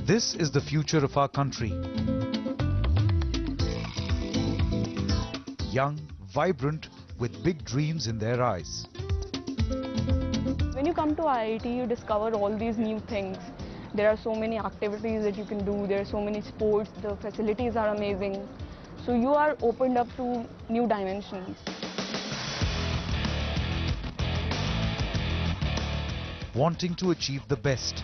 This is the future of our country. Young, vibrant, with big dreams in their eyes. When you come to IIT, you discover all these new things. There are so many activities that you can do. There are so many sports. The facilities are amazing. So you are opened up to new dimensions. Wanting to achieve the best.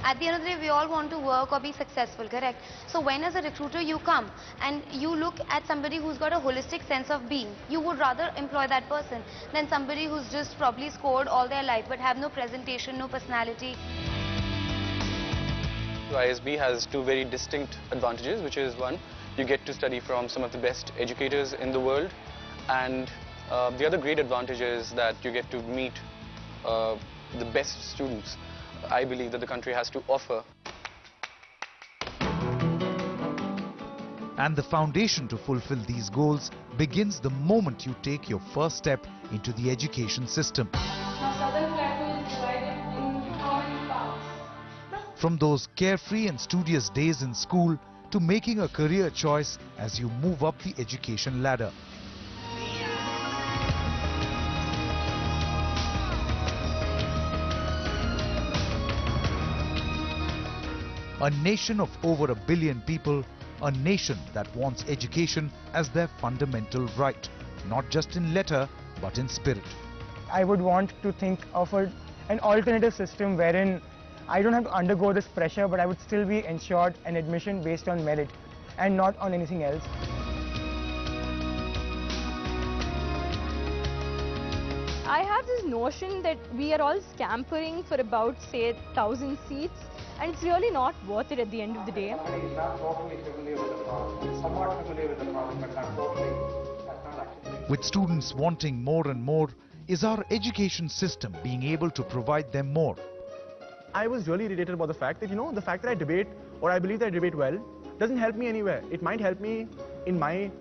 At the end of the day, we all want to work or be successful, correct? So when as a recruiter you come and you look at somebody who's got a holistic sense of being, you would rather employ that person than somebody who's just probably scored all their life but have no presentation, no personality. So ISB has two very distinct advantages, which is one, you get to study from some of the best educators in the world, and the other great advantage is that you get to meet the best students I believe that the country has to offer. And the foundation to fulfill these goals begins the moment you take your first step into the education system. From those carefree and studious days in school to making a career choice as you move up the education ladder. A nation of over 1 billion people, a nation that wants education as their fundamental right, not just in letter but in spirit. I would want to think of an alternative system wherein I don't have to undergo this pressure, but I would still be ensured an admission based on merit and not on anything else. I have this notion that we are all scampering for about, say, 1,000 seats, and it's really not worth it at the end of the day. With students wanting more and more, is our education system being able to provide them more? I was really irritated about the fact that, the fact that I debate, or I believe that I debate well, doesn't help me anywhere. It might help me in my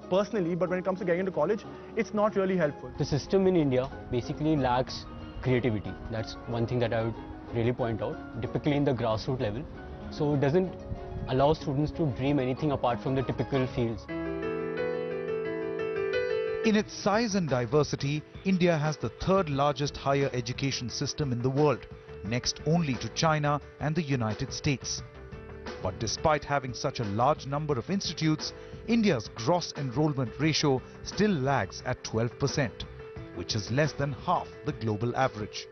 personally, but when it comes to getting into college, it's not really helpful. The system in India basically lacks creativity. That's one thing that I would really point out, typically in the grassroots level. So it doesn't allow students to dream anything apart from the typical fields. In its size and diversity, India has the third largest higher education system in the world, next only to China and the United States. But despite having such a large number of institutes, India's gross enrollment ratio still lags at 12%, which is less than half the global average.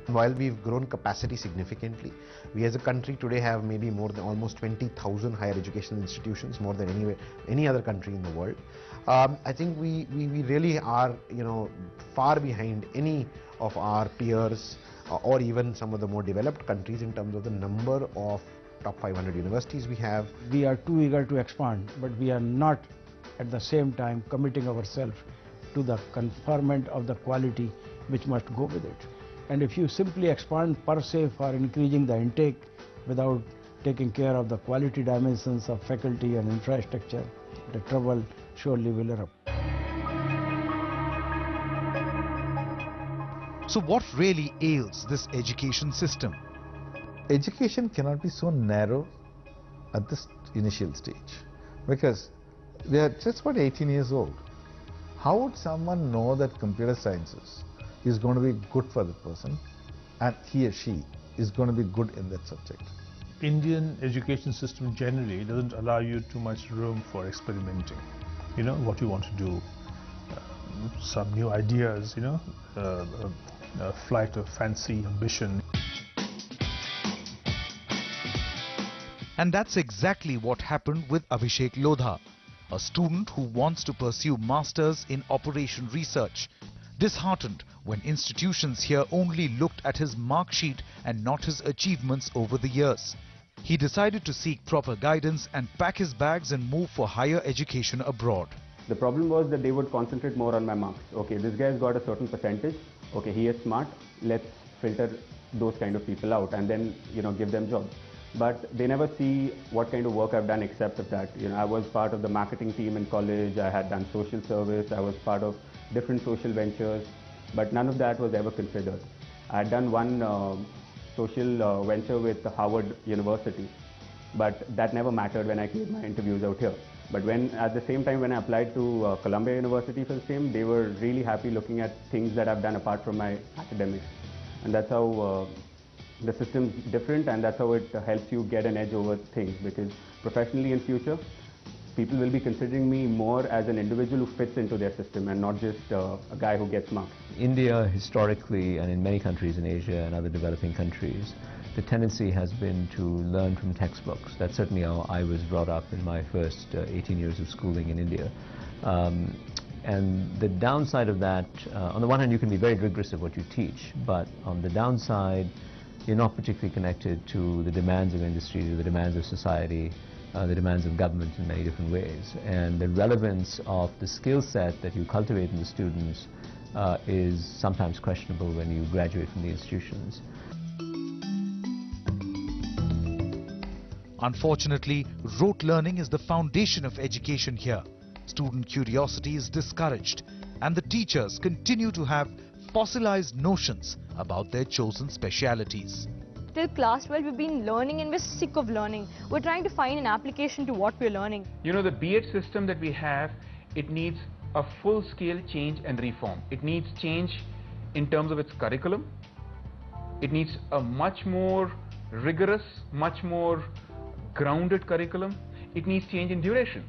While we've grown capacity significantly, we as a country today have maybe more than almost 20,000 higher educational institutions, more than any other country in the world. I think we really are, far behind any of our peers or even some of the more developed countries in terms of the number of top 500 universities we have. We are too eager to expand, but we are not at the same time committing ourselves to the conferment of the quality which must go with it. And if you simply expand per se for increasing the intake without taking care of the quality dimensions of faculty and infrastructure, the trouble surely will erupt. So what really ails this education system? Education cannot be so narrow at this initial stage because they are just about 18 years old. How would someone know that computer sciences is going to be good for the person and he or she is going to be good in that subject? Indian education system generally doesn't allow you too much room for experimenting. What you want to do, some new ideas, a flight of fancy ambition. And that's exactly what happened with Abhishek Lodha, a student who wants to pursue masters in operation research. Disheartened when institutions here only looked at his mark sheet and not his achievements over the years. He decided to seek proper guidance and pack his bags and move for higher education abroad. The problem was that they would concentrate more on my marks. Okay, this guy's got a certain percentage. Okay, he is smart. Let's filter those kind of people out and then, give them jobs. But they never see what kind of work I've done except of that. I was part of the marketing team in college. I had done social service. I was part of different social ventures. But none of that was ever considered. I had done one social venture with Harvard University, but that never mattered when I gave my interviews out here. But when, at the same time, when I applied to Columbia University for the same, they were really happy looking at things that I've done apart from my academics. And that's how the system's different, and that's how it helps you get an edge over things, because professionally in future, people will be considering me more as an individual who fits into their system and not just a guy who gets marks. India historically, and in many countries in Asia and other developing countries, the tendency has been to learn from textbooks. That's certainly how I was brought up in my first 18 years of schooling in India. And the downside of that, on the one hand, you can be very rigorous at what you teach, but on the downside, you're not particularly connected to the demands of industry, to the demands of society, the demands of government in many different ways. And the relevance of the skill set that you cultivate in the students is sometimes questionable when you graduate from the institutions. Unfortunately, rote learning is the foundation of education here. Student curiosity is discouraged, and the teachers continue to have fossilized notions about their chosen specialities. Till class 12 we've been learning and we're sick of learning. We're trying to find an application to what we're learning. You know, the B.Ed system that we have, it needs a full-scale change and reform. It needs change in terms of its curriculum. It needs a much more rigorous, much more grounded curriculum. It needs change in duration.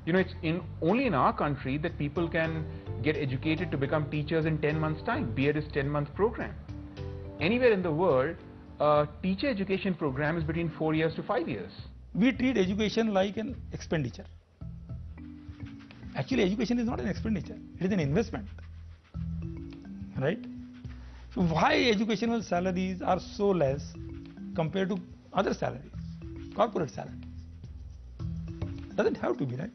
You know, it's only in our country that people can get educated to become teachers in 10 months' time. B.Ed is 10-month program. Anywhere in the world, a teacher education program is between 4 years to 5 years. We treat education like an expenditure. Actually, education is not an expenditure, it is an investment, right? So why educational salaries are so less compared to other salaries, corporate salaries? Doesn't have to be, right?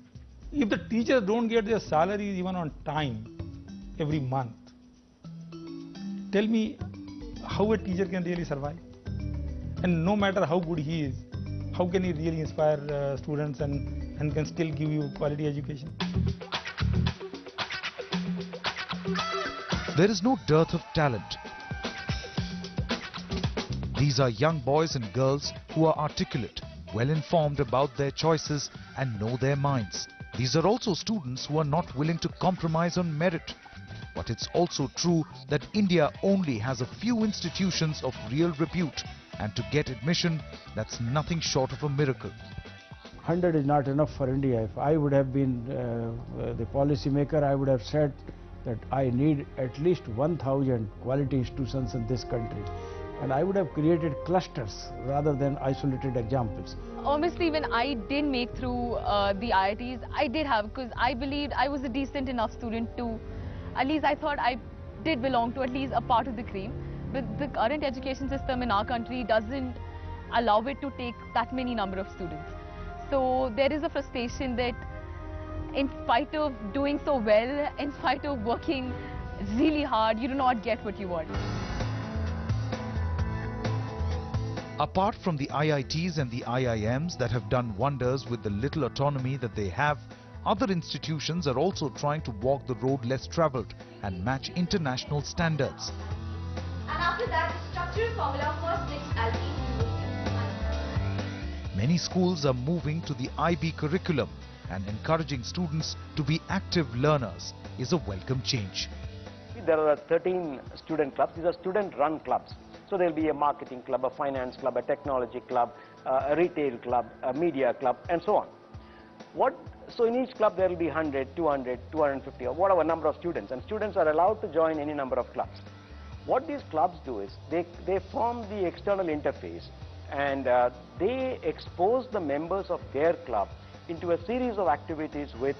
If the teachers don't get their salaries even on time every month, tell me how a teacher can really survive. And no matter how good he is, how can he really inspire students and can still give you quality education? There is no dearth of talent. These are young boys and girls who are articulate, well informed about their choices and know their minds. These are also students who are not willing to compromise on merit. But it's also true that India only has a few institutions of real repute, and to get admission, that's nothing short of a miracle. 100 is not enough for India. If I would have been the policy maker, I would have said that I need at least 1,000 quality institutions in this country. And I would have created clusters rather than isolated examples. Honestly, when I didn't make through the IITs, I did have, because I believed I was a decent enough student to, at least I thought I did belong to at least a part of the cream. But the current education system in our country doesn't allow it to take that many number of students. So there is a frustration that in spite of doing so well, in spite of working really hard, you do not get what you want. Apart from the IITs and the IIMs that have done wonders with the little autonomy that they have, other institutions are also trying to walk the road less traveled and match international standards. And after that, the structural formula first mixed alkenes. Many schools are moving to the IB curriculum, and encouraging students to be active learners is a welcome change. There are 13 student clubs. These are student-run clubs. So there will be a marketing club, a finance club, a technology club, a retail club, a media club, and so on. So in each club there will be 100, 200, 250, or whatever number of students, and students are allowed to join any number of clubs. What these clubs do is they form the external interface, and they expose the members of their club into a series of activities with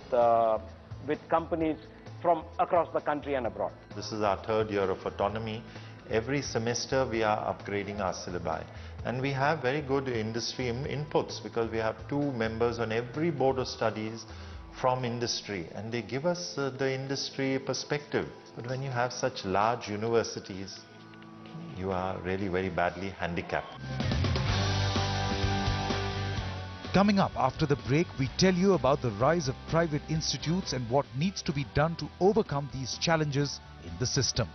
companies from across the country and abroad. This is our third year of autonomy. Every semester we are upgrading our syllabi, and we have very good industry inputs because we have 2 members on every board of studies from industry, and they give us the industry perspective. But when you have such large universities, you are really very badly handicapped. Coming up after the break, we tell you about the rise of private institutes and what needs to be done to overcome these challenges in the system.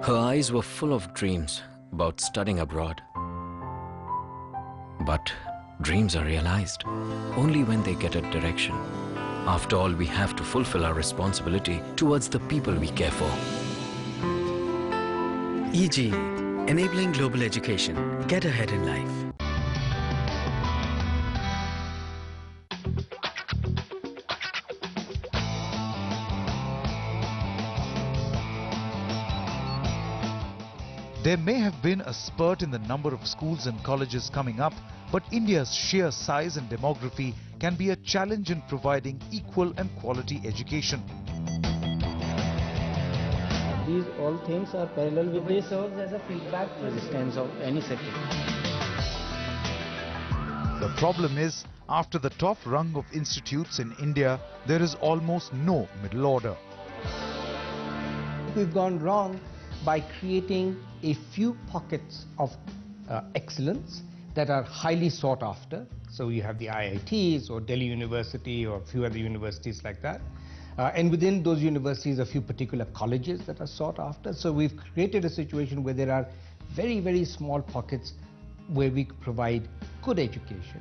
Her eyes were full of dreams about studying abroad. But dreams are realized only when they get a direction. After all, we have to fulfill our responsibility towards the people we care for. EG, enabling global education. Get ahead in life. There may have been a spurt in the number of schools and colleges coming up, but India's sheer size and demography can be a challenge in providing equal and quality education. These all things are parallel with this serves as a feedback resistance of any sector. The problem is, after the top rung of institutes in India, there is almost no middle order. We've gone wrong by creating a few pockets of excellence that are highly sought after. So you have the IITs or Delhi University or a few other universities like that. And within those universities, a few particular colleges that are sought after. So we've created a situation where there are very, very small pockets where we provide good education.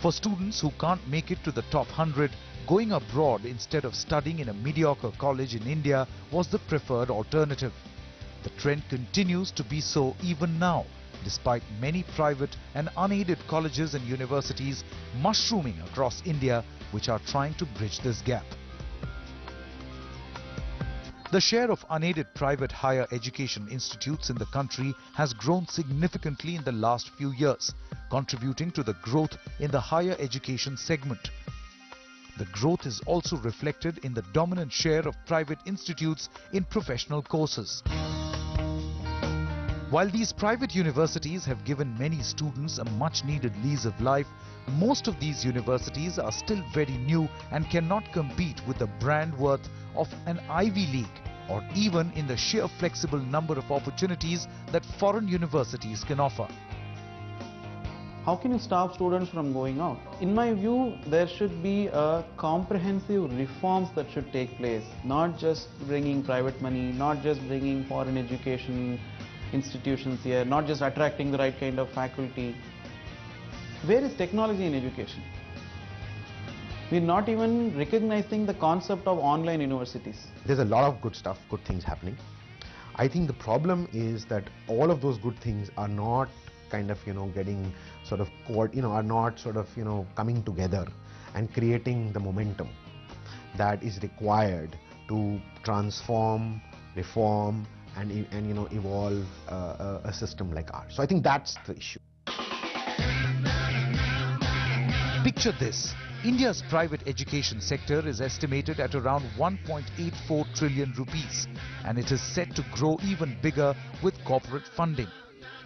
For students who can't make it to the top 100, going abroad instead of studying in a mediocre college in India was the preferred alternative. The trend continues to be so even now, despite many private and unaided colleges and universities mushrooming across India which are trying to bridge this gap. The share of unaided private higher education institutes in the country has grown significantly in the last few years, contributing to the growth in the higher education segment. The growth is also reflected in the dominant share of private institutes in professional courses. While these private universities have given many students a much-needed lease of life, most of these universities are still very new and cannot compete with the brand worth of an Ivy League, or even in the sheer flexible number of opportunities that foreign universities can offer. How can you stop students from going out? In my view, there should be a comprehensive reforms that should take place, not just bringing private money, not just bringing foreign education institutions here, not just attracting the right kind of faculty. Where is technology in education? We're not even recognizing the concept of online universities. There's a lot of good stuff, good things happening. I think the problem is that all of those good things are not kind of, getting sort of, are not sort of, coming together and creating the momentum that is required to transform, reform, and evolve a system like ours. So I think that's the issue. Picture this. India's private education sector is estimated at around 1.84 trillion rupees, and it is set to grow even bigger with corporate funding.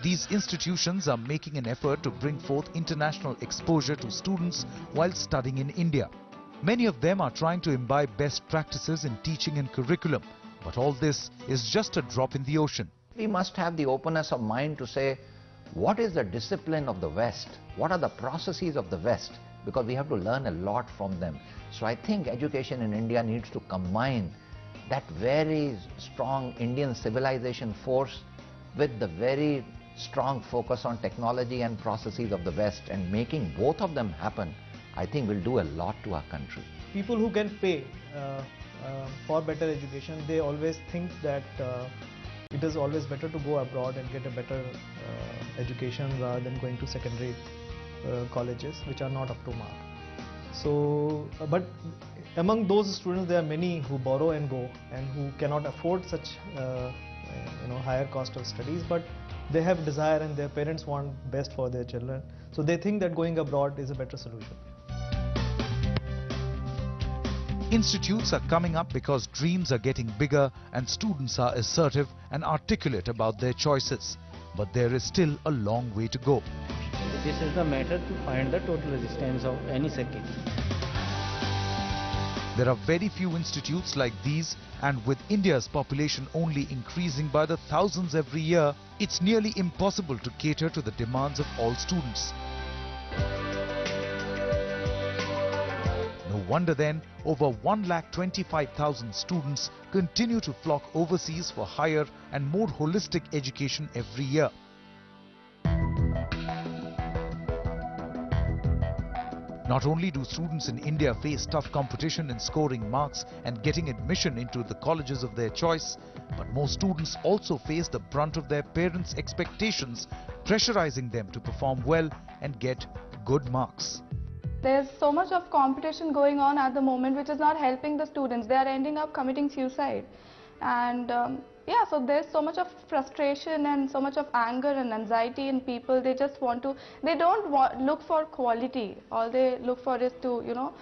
These institutions are making an effort to bring forth international exposure to students while studying in India. Many of them are trying to imbibe best practices in teaching and curriculum, but all this is just a drop in the ocean. We must have the openness of mind to say, what is the discipline of the West? What are the processes of the West? Because we have to learn a lot from them. So I think education in India needs to combine that very strong Indian civilization force with the very strong focus on technology and processes of the West, and making both of them happen, I think will do a lot to our country. People who can pay for better education, they always think that it is always better to go abroad and get a better education rather than going to secondary colleges which are not up to mark. So, but among those students there are many who borrow and go and who cannot afford such higher cost of studies, but they have desire and their parents want best for their children. So they think that going abroad is a better solution. Institutes are coming up because dreams are getting bigger and students are assertive and articulate about their choices. But there is still a long way to go. This is the matter to find the total resistance of any circuit. There are very few institutes like these, and with India's population only increasing by the thousands every year, it's nearly impossible to cater to the demands of all students. No No wonder then, over 1,25,000 students continue to flock overseas for higher and more holistic education every year. Not only do students in India face tough competition in scoring marks and getting admission into the colleges of their choice, but most students also face the brunt of their parents' expectations, pressurizing them to perform well and get good marks. There's so much of competition going on at the moment which is not helping the students. They are ending up committing suicide. And yeah, so there's so much of frustration and so much of anger and anxiety in people. They just want to, they don't look for quality. All they look for is to, you know,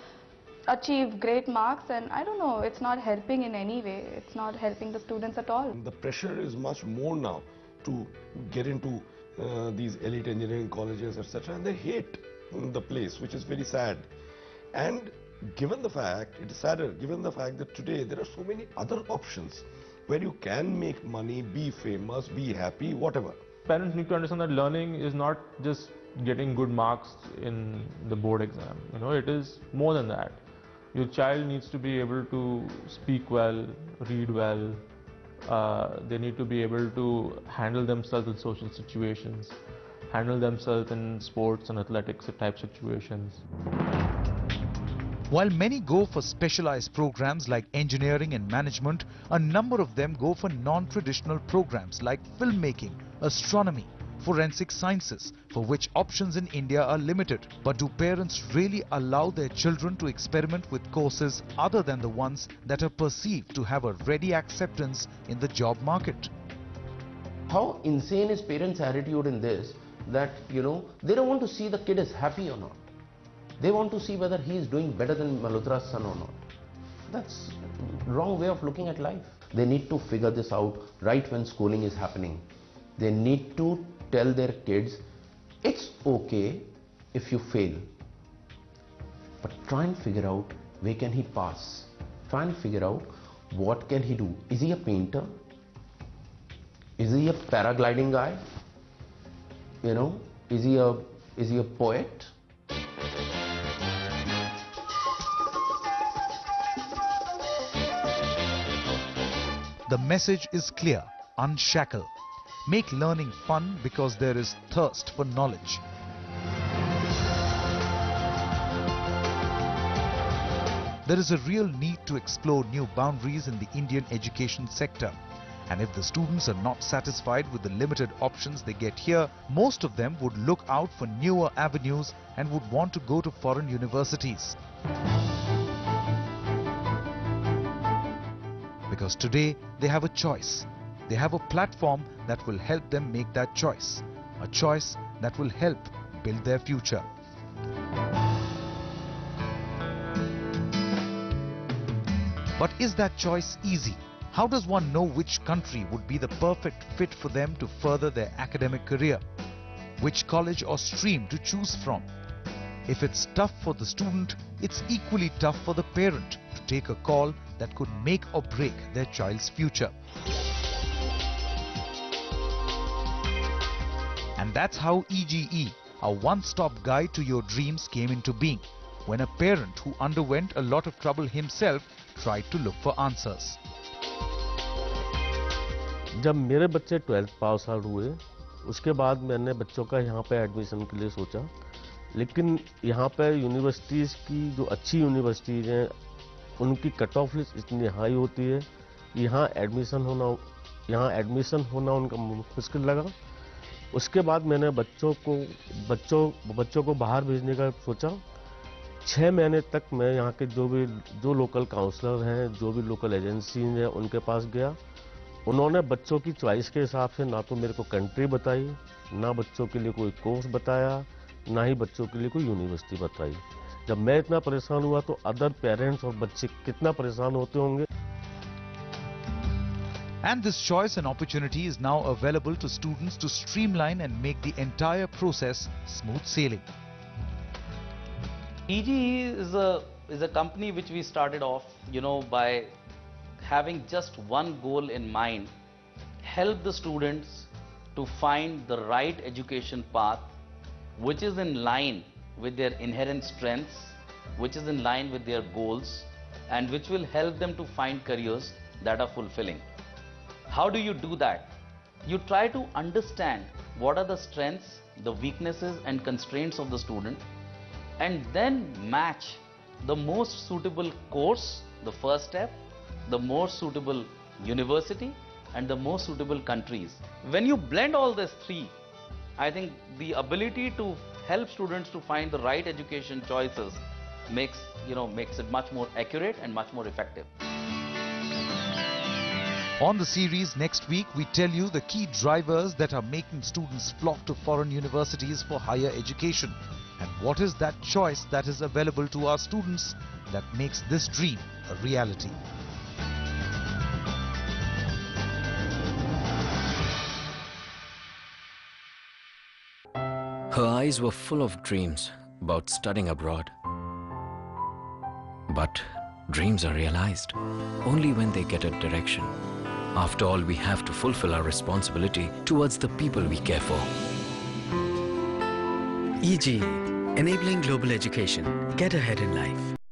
achieve great marks, and I don't know, it's not helping in any way. It's not helping the students at all. The pressure is much more now to get into these elite engineering colleges, etc., and they hate the place, which is very sad. And given the fact, it is sadder, given the fact that today there are so many other options where you can make money, be famous, be happy, whatever. Parents need to understand that learning is not just getting good marks in the board exam. You know, it is more than that. Your child needs to be able to speak well, read well. They need to be able to handle themselves in social situations, handle themselves in sports and athletics type situations. While many go for specialized programs like engineering and management, a number of them go for non-traditional programs like filmmaking, astronomy, forensic sciences, for which options in India are limited. But do parents really allow their children to experiment with courses other than the ones that are perceived to have a ready acceptance in the job market? How insane is parents' attitude in this, that, you know, they don't want to see the kid is happy or not. They want to see whether he is doing better than Malhotra's son or not. That's wrong way of looking at life. They need to figure this out right when schooling is happening. They need to tell their kids, it's okay if you fail, but try and figure out where can he pass. Try and figure out what can he do. Is he a painter? Is he a paragliding guy? You know, is he a poet? The message is clear: unshackle. Make learning fun because there is thirst for knowledge. There is a real need to explore new boundaries in the Indian education sector. And if the students are not satisfied with the limited options they get here, most of them would look out for newer avenues and would want to go to foreign universities. Because today they have a choice. They have a platform that will help them make that choice. A choice that will help build their future. But is that choice easy? How does one know which country would be the perfect fit for them to further their academic career? Which college or stream to choose from? If it's tough for the student, it's equally tough for the parent to take a call that could make or break their child's future. And that's how EGE, a one-stop guide to your dreams, came into being, when a parent who underwent a lot of trouble himself tried to look for answers. जब मेरे बच्चे 12th pass out हुए, उसके बाद मैंने बच्चों का यहाँ पे एडमिशन के लिए सोचा, लेकिन यहाँ पे यूनिवर्सिटीज़ की जो अच्छी यूनिवर्सिटीज़ हैं, उनकी कट ऑफ लिस्ट इतनी हाई होती है, यहाँ एडमिशन होना उनका मुश्किल लगा। उसके बाद मैंने बच्चों को बाहर भेजने का सोचा। 6 महीने तक मैं यहाँ के जो लोकल काउंसलर हैं, जो भी लोकल एजेंसी हैं, उनके पास गया। उन्होंने बच्चों की चॉइस के हिसाब से ना तो मेरे को कंट्री बताई, ना बच्चों के लिए कोई कोर्स बताया, ना ही बच्चों के लिए कोई यूनिवर्सिटी बताई। जब मैं इतना परेशान हुआ तो अदर पेरेंट्स और बच्चे कितना परेशान होते होंगे। And this choice and opportunity is now available to students to streamline and make the entire process smooth sailing. EGE is a company which we started off, by having just one goal in mind: help the students to find the right education path which is in line with their inherent strengths which is in line with their goals and which will help them to find careers that are fulfilling. How do you do that? You try to understand what are the strengths, the weaknesses and constraints of the student, and then match the most suitable course, the first step, the most suitable university and the most suitable countries. When you blend all these three, I think the ability to help students to find the right education choices makes it much more accurate and much more effective. On the series next week, we tell you the key drivers that are making students flock to foreign universities for higher education. And what is that choice that is available to our students that makes this dream a reality? Her eyes were full of dreams about studying abroad. But dreams are realized only when they get a direction. After all, we have to fulfill our responsibility towards the people we care for. EG, enabling global education. Get ahead in life.